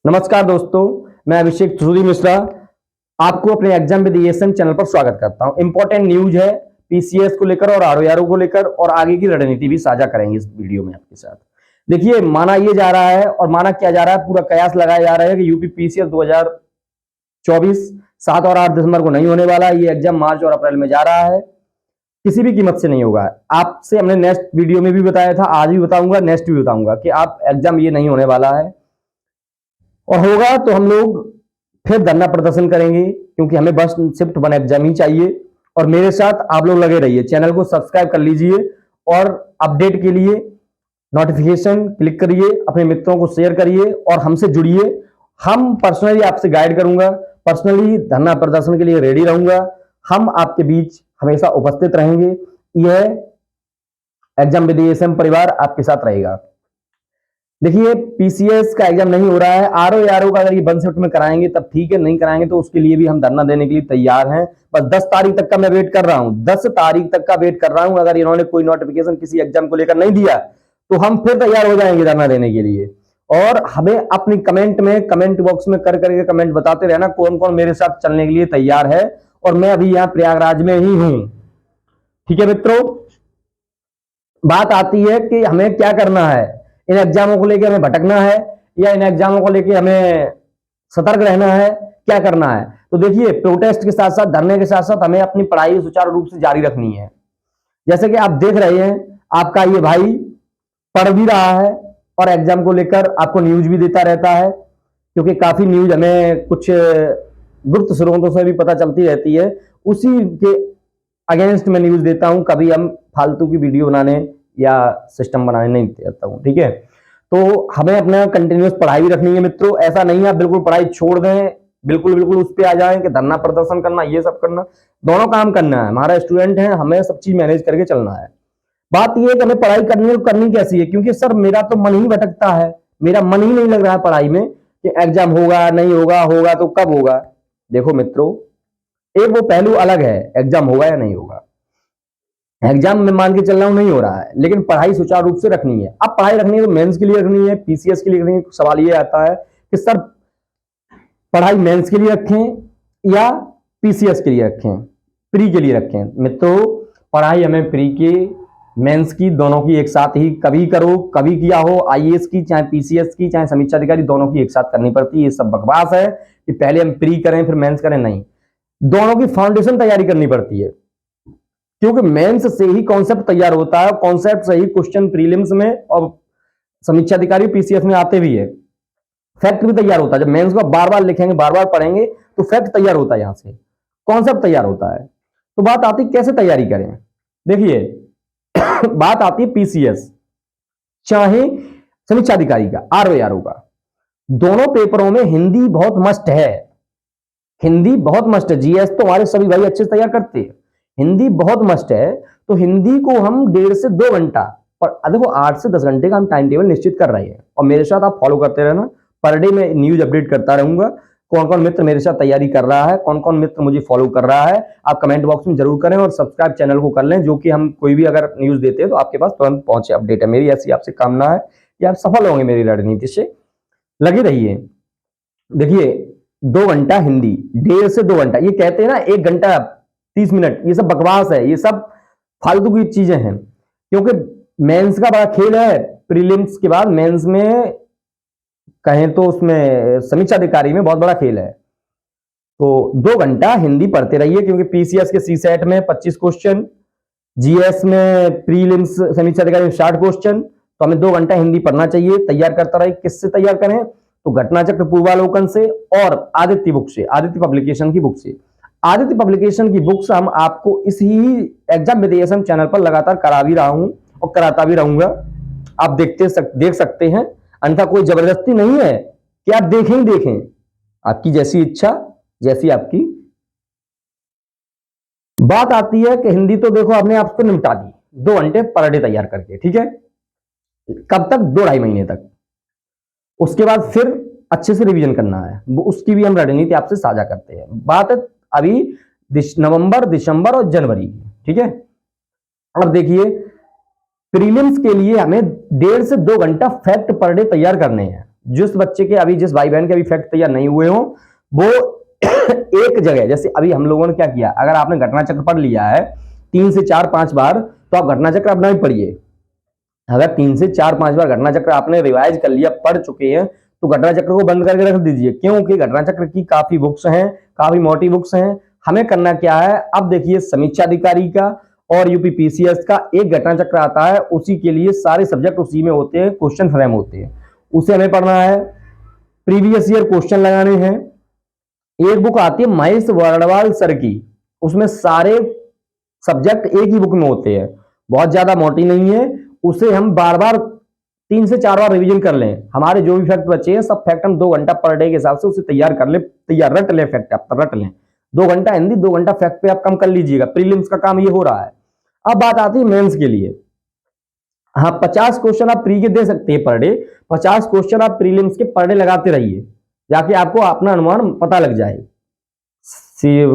नमस्कार दोस्तों, मैं अभिषेक सूरी मिश्रा आपको अपने एग्जाम विद ईएसएम चैनल पर स्वागत करता हूं। इंपॉर्टेंट न्यूज है पीसीएस को लेकर और आरओआरओ को लेकर और आगे की रणनीति भी साझा करेंगे इस वीडियो में आपके साथ। देखिए, माना ये जा रहा है और माना क्या जा रहा है, पूरा कयास लगाया जा रहा है कि यूपी पीसीएस 2024 7 और 8 दिसंबर को नहीं होने वाला। ये एग्जाम मार्च और अप्रैल में जा रहा है, किसी भी कीमत से नहीं होगा। आपसे हमने नेक्स्ट वीडियो में भी बताया था, आज भी बताऊंगा, नेक्स्ट भी बताऊंगा कि आप एग्जाम ये नहीं होने वाला है, और होगा तो हम लोग फिर धरना प्रदर्शन करेंगे, क्योंकि हमें बस शिफ्ट 1 एग्जाम ही चाहिए। और मेरे साथ आप लोग लगे रहिए, चैनल को सब्सक्राइब कर लीजिए और अपडेट के लिए नोटिफिकेशन क्लिक करिए, अपने मित्रों को शेयर करिए और हमसे जुड़िए। हम पर्सनली आपसे गाइड करूंगा, पर्सनली धरना प्रदर्शन के लिए रेडी रहूंगा। हम आपके बीच हमेशा उपस्थित रहेंगे। यह एग्जाम विद ईएसएम परिवार आपके साथ रहेगा। देखिए, पीसीएस का एग्जाम नहीं हो रहा है, आरओआरओ का अगर ये 1 शिफ्ट में कराएंगे तब ठीक है, नहीं कराएंगे तो उसके लिए भी हम धरना देने के लिए तैयार हैं। बस 10 तारीख तक का मैं वेट कर रहा हूं, 10 तारीख तक का वेट कर रहा हूं। अगर इन्होंने कोई नोटिफिकेशन किसी एग्जाम को लेकर नहीं दिया तो हम फिर तैयार हो जाएंगे धरना देने के लिए। और हमें अपनी कमेंट बॉक्स में कर करके कमेंट बताते रहना कौन कौन मेरे साथ चलने के लिए तैयार है। और मैं अभी यहाँ प्रयागराज में ही हूं, ठीक है मित्रों। बात आती है कि हमें क्या करना है, इन एग्जामों को लेकर हमें भटकना है या इन एग्जामों को लेकर हमें सतर्क रहना है, क्या करना है। तो देखिए, प्रोटेस्ट के साथ साथ, धरने के साथ साथ हमें अपनी पढ़ाई सुचारू रूप से जारी रखनी है। जैसे कि आप देख रहे हैं, आपका ये भाई पढ़ भी रहा है और एग्जाम को लेकर आपको न्यूज भी देता रहता है, क्योंकि काफी न्यूज हमें कुछ गुप्त स्रोतों से भी पता चलती रहती है। उसी के अगेंस्ट में न्यूज देता हूं, कभी हम फालतू की वीडियो बनाने या सिस्टम बनाने नहीं देता हूं, ठीक है। तो हमें अपना कंटिन्यूस पढ़ाई भी रखनी है मित्रों। ऐसा नहीं है आप बिल्कुल पढ़ाई छोड़ दें, बिल्कुल उस पे आ जाएं कि धरना प्रदर्शन करना, ये सब करना। दोनों काम करना है, हमारा स्टूडेंट है, हमें सब चीज मैनेज करके चलना है। बात यह है कि हमें पढ़ाई करनी कैसी है, क्योंकि सर मेरा तो मन ही भटकता है, मेरा मन ही नहीं लग रहा है पढ़ाई में कि एग्जाम होगा नहीं होगा, होगा तो कब होगा। देखो मित्रों, एक वो पहलू अलग है, एग्जाम होगा या नहीं होगा। एग्जाम में मान के चल रहा हूं नहीं हो रहा है, लेकिन पढ़ाई सुचारू रूप से रखनी है। अब पढ़ाई रखनी है तो मेंस के लिए रखनी है, पीसीएस के लिए रखनी है। सवाल ये आता है कि सर पढ़ाई मेंस के लिए रखें या पीसीएस के लिए रखें, प्री के लिए रखें। मित्रों, पढ़ाई हमें प्री की, मेंस की, दोनों की एक साथ ही कभी करो, कभी किया हो, आईएएस की, चाहे पीसीएस की, चाहे समीक्षा अधिकारी, दोनों की एक साथ करनी पड़ती है। ये सब बकवास है कि पहले हम प्री करें फिर मेंस करें, नहीं। दोनों की फाउंडेशन तैयारी करनी पड़ती है, क्योंकि मेंस से ही कॉन्सेप्ट तैयार होता है, कॉन्सेप्ट से ही क्वेश्चन प्रीलिम्स में और समीक्षा अधिकारी पीसीएस में आते भी है। फैक्ट भी तैयार होता है, जब मेंस को बार बार लिखेंगे, बार बार पढ़ेंगे तो फैक्ट तैयार होता है, यहां से कॉन्सेप्ट तैयार होता है। तो बात आती है कैसे तैयारी करें। देखिए बात आती है पीसीएस चाहे समीक्षा अधिकारी का, आरओआरओ का, दोनों पेपरों में हिंदी बहुत मस्ट है। हिंदी बहुत मस्ट है। जीएस तो हमारे सभी भाई अच्छे से तैयार करते हैं, हिंदी बहुत मस्ट है। तो हिंदी को हम 1.5 से 2 घंटा, पर देखो 8 से 10 घंटे का हम टाइम टेबल निश्चित कर रहे हैं, और मेरे साथ आप फॉलो करते रहना। पर डे में न्यूज अपडेट करता रहूंगा, कौन कौन मित्र मेरे साथ तैयारी कर रहा है, कौन कौन मित्र मुझे फॉलो कर रहा है। आप कमेंट बॉक्स में जरूर करें और सब्सक्राइब चैनल को कर लें, जो कि हम कोई भी अगर न्यूज देते हैं तो आपके पास तुरंत पहुंचे अपडेट है। मेरी ऐसी आपसे कामना है कि आप सफल होंगे मेरी रणनीति से, लगे रहिए। देखिए, 2 घंटा हिंदी, 1.5 से 2 घंटा, ये कहते हैं ना 1 घंटा 30 मिनट, ये सब बकवास है, ये सब फालतू की चीजें हैं। क्योंकि मेंस का बड़ा खेल है, प्रीलिम्स के बाद मेंस में कहें तो उसमें समीक्षा अधिकारी में बहुत बड़ा खेल है। तो 2 घंटा हिंदी पढ़ते रहिए, क्योंकि पीसीएस के सीसेट में 25 क्वेश्चन, जीएस में प्रीलिम्स समीक्षा अधिकारी में 60 क्वेश्चन, तो हमें 2 घंटा हिंदी पढ़ना चाहिए। तैयार करता रहे, किससे तैयार करें, तो घटनाचक्र पूर्वालोकन से और आदित्य बुक से, आदित्य पब्लिकेशन की बुक से। आदित्य पब्लिकेशन की बुक्स हम आपको इस ही एग्जाम विद ईएसएम चैनल पर लगातार करा भी रहा हूं और कराता भी रहूंगा। आप देख सकते हैं, अन्यथा कोई जबरदस्ती नहीं है कि आप देखें, आपकी जैसी इच्छा, जैसी आपकी। बात आती है कि हिंदी तो देखो आपने आपको निपटा दी 2 घंटे पर डे तैयार करके, ठीक है। कब तक, 2-2.5 महीने तक। उसके बाद फिर अच्छे से रिवीजन करना है, उसकी भी हम रणनीति आपसे साझा करते हैं। बात अभी नवंबर, दिसंबर और जनवरी, ठीक है। अब देखिए, प्रीलिम्स के लिए हमें 1.5 से 2 घंटा फैक्ट पर डे तैयार करने हैं। जिस बच्चे के अभी, जिस भाई बहन के अभी फैक्ट तैयार नहीं हुए हो, वो एक जगह, जैसे अभी हम लोगों ने क्या किया, अगर आपने घटना चक्र पढ़ लिया है 3 से 4-5 बार, तो आप घटना चक्र अपना भी पढ़िए। अगर 3 से 4-5 बार घटना चक्र आपने रिवाइज कर लिया, पढ़ चुके हैं, तो घटना चक्र को बंद करके रख दीजिए, क्योंकि घटना चक्र की काफी बुक्स हैं, काफी मोटी बुक्स हैं। हमें करना क्या है, अब देखिए समीक्षा अधिकारी का और यूपी पीसीएस का एक घटना चक्र आता है, उसी के लिए सारे सब्जेक्ट उसी में होते हैं, क्वेश्चन फ्रेम होते हैं, उसे हमें पढ़ना है। प्रीवियस ईयर क्वेश्चन लगाने हैं। एक बुक आती है महेश वर्णवाल सर की, उसमें सारे सब्जेक्ट एक ही बुक में होते हैं, बहुत ज्यादा मोटी नहीं है, उसे हम बार बार 3 से 4 बार रिवीजन कर लें। हमारे जो भी फैक्ट बचे हैं सब फैक्ट हम 2 घंटा पर डे के हिसाब से उसे तैयार कर ले, तैयार रट ले, फैक्ट आप रट लें। 2 घंटा हिंदी, 2 घंटा फैक्ट पे आप कम कर लीजिएगा, प्रीलिम्स का काम ये हो रहा है। अब बात आती है मेंस के लिए। हाँ, 50 क्वेश्चन आप प्री के दे सकते हैं पर डे, 50 क्वेश्चन आप प्रीलिम्स के पर डे लगाते रहिए, जाके आपको अपना अनुमान पता लग जाए।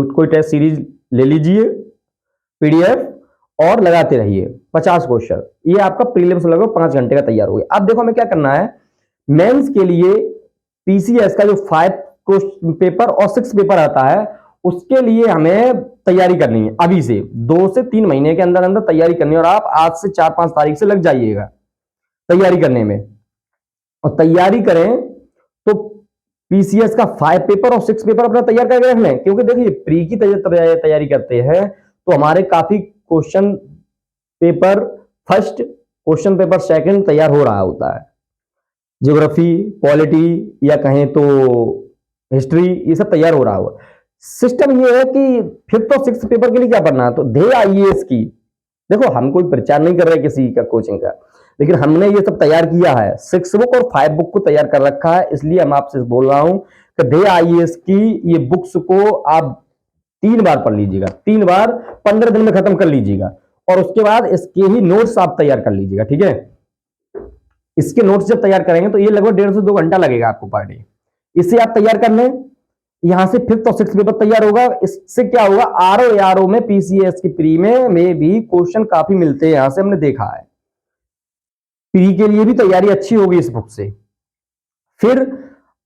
कोई टेस्ट सीरीज ले लीजिए, पीडीएफ, और लगाते रहिए 50 क्वेश्चन, ये आपका प्रीलिम्स लगभग 5 घंटे का तैयार हो गया। अब देखो हमें क्या करना है, मेंस के लिए पीसीएस का जो 5 क्वेश्चन पेपर और 6 पेपर आता है, उसके लिए हमें तैयारी करनी है अभी से, 2 से 3 महीने के अंदर अंदर तैयारी करनी है, और आप आज से 4-5 तारीख से लग जाइएगा तैयारी करने में। और तैयारी करें तो पीसीएस का 5 पेपर और 6 पेपर अपना तैयार करके रख लें, क्योंकि देखिए प्री की तैयारी करते हैं तो हमारे काफी question paper first, question paper second तैयार हो रहा होता है। ज्योग्राफी, पॉलिटी, या कहें तो हिस्ट्री, ये सब तैयार हो रहा होगा। सिस्टम ये है कि 5th और 6th पेपर के लिए क्या पढ़ना है, तो ध्येय आईएएस की, देखो हम कोई प्रचार नहीं कर रहे किसी का कोचिंग का, लेकिन हमने ये सब तैयार किया है, 6 बुक और 5 बुक को तैयार कर रखा है, इसलिए हम आपसे बोल रहा हूं कि ध्येय आईएएस की ये बुक्स को आप 3 बार पढ़ लीजिएगा, 3 बार 15 दिन में खत्म कर लीजिएगा, और उसके बाद इसके ही नोट्स आप तैयार कर लीजिएगा, ठीक है। इसके नोट्स जब तैयार करेंगे तो ये लगभग 1.5 से 2 घंटा लगेगा आपको पर डे, इसे आप तैयार कर लें। यहां से 5th और 6th पेपर तैयार होगा, इससे क्या होगा, आरओ में पीसीएस की प्री में भी क्वेश्चन काफी मिलते हैं, यहां से हमने देखा है, प्री के लिए भी तैयारी अच्छी होगी इस बुक से। फिर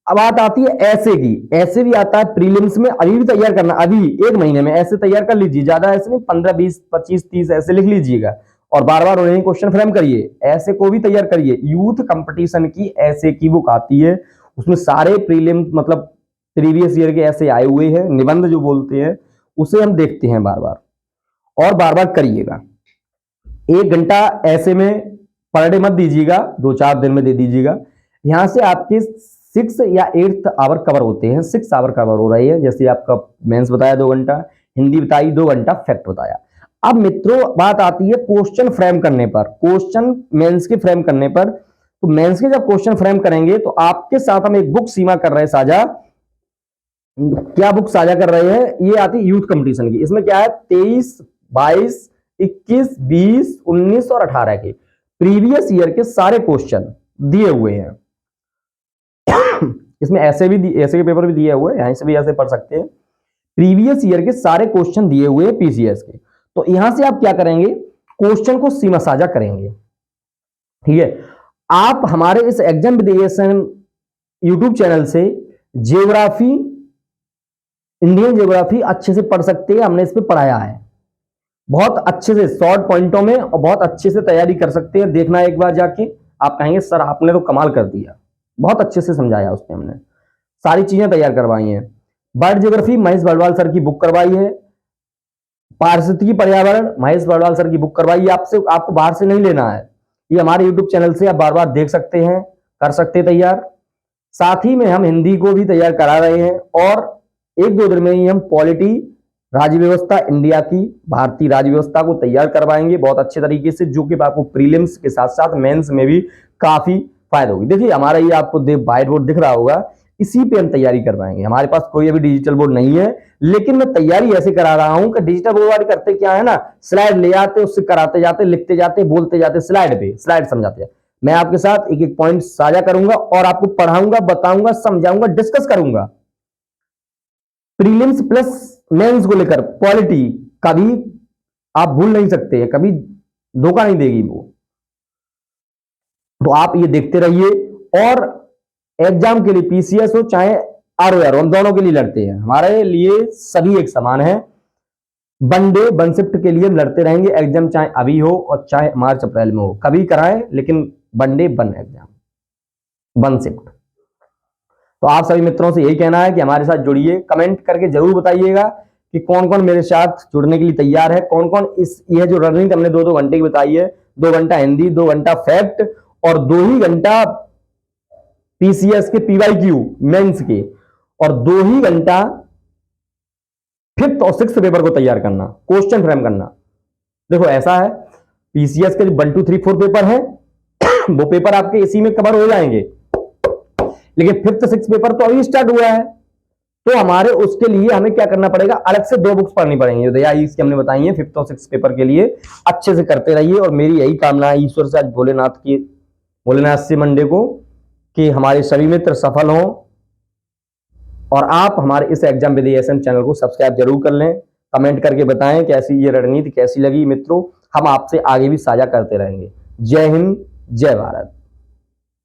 अब बात आती है ऐसे की, ऐसे भी आता है प्रीलिम्स में, अभी भी तैयार करना, अभी 1 महीने में ऐसे तैयार कर लीजिए, ज्यादा ऐसे नहीं, 15, 20, 25, 30 ऐसे लिख लीजिएगा, और बार बार उन्हें क्वेश्चन फ्रेम करिए, ऐसे को भी तैयार करिए। यूथ कंपटीशन की ऐसे की बुक आती है, उसमें सारे प्रीलिम्स मतलब प्रीवियस ईयर के ऐसे आए हुए हैं, निबंध जो बोलते हैं, उसे हम देखते हैं बार बार, और बार बार करिएगा। 1 घंटा ऐसे में पर डे मत दीजिएगा, 2-4 दिन में दे दीजिएगा। यहां से आपके 6 या 8th आवर कवर होते हैं, 6 आवर कवर हो रही है, जैसे आपका मेंस बताया 2 घंटा, हिंदी बताई 2 घंटा, फैक्ट बताया। अब मित्रों बात आती है क्वेश्चन फ्रेम करने पर, क्वेश्चन मेंस के फ्रेम करने पर, तो मेंस के जब क्वेश्चन फ्रेम करेंगे तो आपके साथ हम एक बुक सीमा कर रहे हैं साझा। क्या बुक साझा कर रहे हैं, ये आती है यूथ कंपटीशन की, इसमें क्या है 23, 22, 21, 20, 19 और 18 के प्रीवियस ईयर के सारे क्वेश्चन दिए हुए हैं। इसमें ऐसे के पेपर भी दिए हुए हैं, यहां से भी ऐसे पढ़ सकते हैं, प्रीवियस ईयर के सारे क्वेश्चन दिए हुए हैं पीसीएस के। तो यहां से आप क्या करेंगे, क्वेश्चन को सीमा साझा करेंगे, ठीक है। आप हमारे इस एग्जाम विदेशन यूट्यूब चैनल से ज्योग्राफी, इंडियन ज्योग्राफी अच्छे से पढ़ सकते हैं, हमने इस पे पढ़ाया है बहुत अच्छे से, शॉर्ट पॉइंटों में, और बहुत अच्छे से तैयारी कर सकते हैं। देखना एक बार जाके, आप कहेंगे सर आपने तो कमाल कर दिया, बहुत अच्छे से समझाया, उसमें हमने सारी चीजें तैयार करवाई हैं। Bird geography Mahesh Badwal sir की बुक करवाई है, पारिस्थितिकी पर्यावरण महेश बड़वाल सर की बुक करवाई है, आपको बाहर से नहीं लेना है, ये हमारे यूट्यूब चैनल से आप बार बार देख सकते हैं, कर सकते हैं तैयार। साथ ही में हम हिंदी को भी तैयार करा रहे हैं, और 1-2 दिन में ही हम पॉलिटी, राज्य व्यवस्था, इंडिया की भारतीय राज्य व्यवस्था को तैयार करवाएंगे बहुत अच्छे तरीके से, जो कि आपको प्रीलिम्स के साथ साथ मेंस में भी काफी फायदा होगी। देखिए हमारा ये आपको व्हाइट बोर्ड दिख रहा होगा, इसी पे हम तैयारी करवाएंगे। हमारे पास कोई अभी डिजिटल बोर्ड नहीं है, लेकिन मैं तैयारी ऐसे करा रहा हूं कि डिजिटल बोर्ड वाले करते क्या है ना, स्लाइड ले आते, उससे कराते जाते, लिखते जाते, बोलते जाते, स्लाइड समझाते जाते। मैं आपके साथ एक एक पॉइंट साझा करूंगा, और आपको पढ़ाऊंगा, बताऊंगा, समझाऊंगा, डिस्कस करूंगा। प्रीलिम्स प्लस मेंस को लेकर पॉलिटी कभी आप भूल नहीं सकते, कभी धोखा नहीं देगी वो, तो आप ये देखते रहिए। और एग्जाम के लिए पीसीएस हो चाहे आरओआर, हम दोनों के लिए लड़ते हैं, हमारे लिए सभी एक समान है। वन डे वन शिफ्ट के लिए हम लड़ते रहेंगे, एग्जाम चाहे अभी हो और चाहे मार्च अप्रैल में हो, कभी कराएं, लेकिन one day one exam one shift. तो आप सभी मित्रों से यही कहना है कि हमारे साथ जुड़िए, कमेंट करके जरूर बताइएगा कि कौन कौन मेरे साथ जुड़ने के लिए तैयार है, कौन कौन इस ये जो रणनीति हमने 2-2 घंटे की बताई है, 2 घंटा हिंदी, 2 घंटा फैक्ट और 2 ही घंटा पीसीएस के पीवाईक्यू मेंस के, और 2 ही घंटा फिफ्थ और सिक्स्थ पेपर को तैयार करना, क्वेश्चन फ्रेम करना। देखो ऐसा है, पीसीएस के जो 1, 2, 3, 4 पेपर है वो पेपर आपके इसी में कवर हो जाएंगे, लेकिन फिफ्थ सिक्स्थ पेपर तो अभी स्टार्ट हुआ है, तो हमारे उसके लिए हमें क्या करना पड़ेगा, अलग से 2 बुक्स पढ़नी पड़ेंगी। दया इसकी हमने बताई है, फिफ्थ और सिक्स्थ पेपर के लिए अच्छे से करते रहिए। और मेरी यही कामना है ईश्वर से, आज भोलेनाथ से मंडे को, कि हमारे सभी मित्र सफल हों और आप हमारे इस एग्जाम विद एएसएम चैनल को सब्सक्राइब जरूर कर लें। कमेंट करके बताएं कैसी ये रणनीति कैसी लगी मित्रों, हम आपसे आगे भी साझा करते रहेंगे। जय हिंद, जय भारत।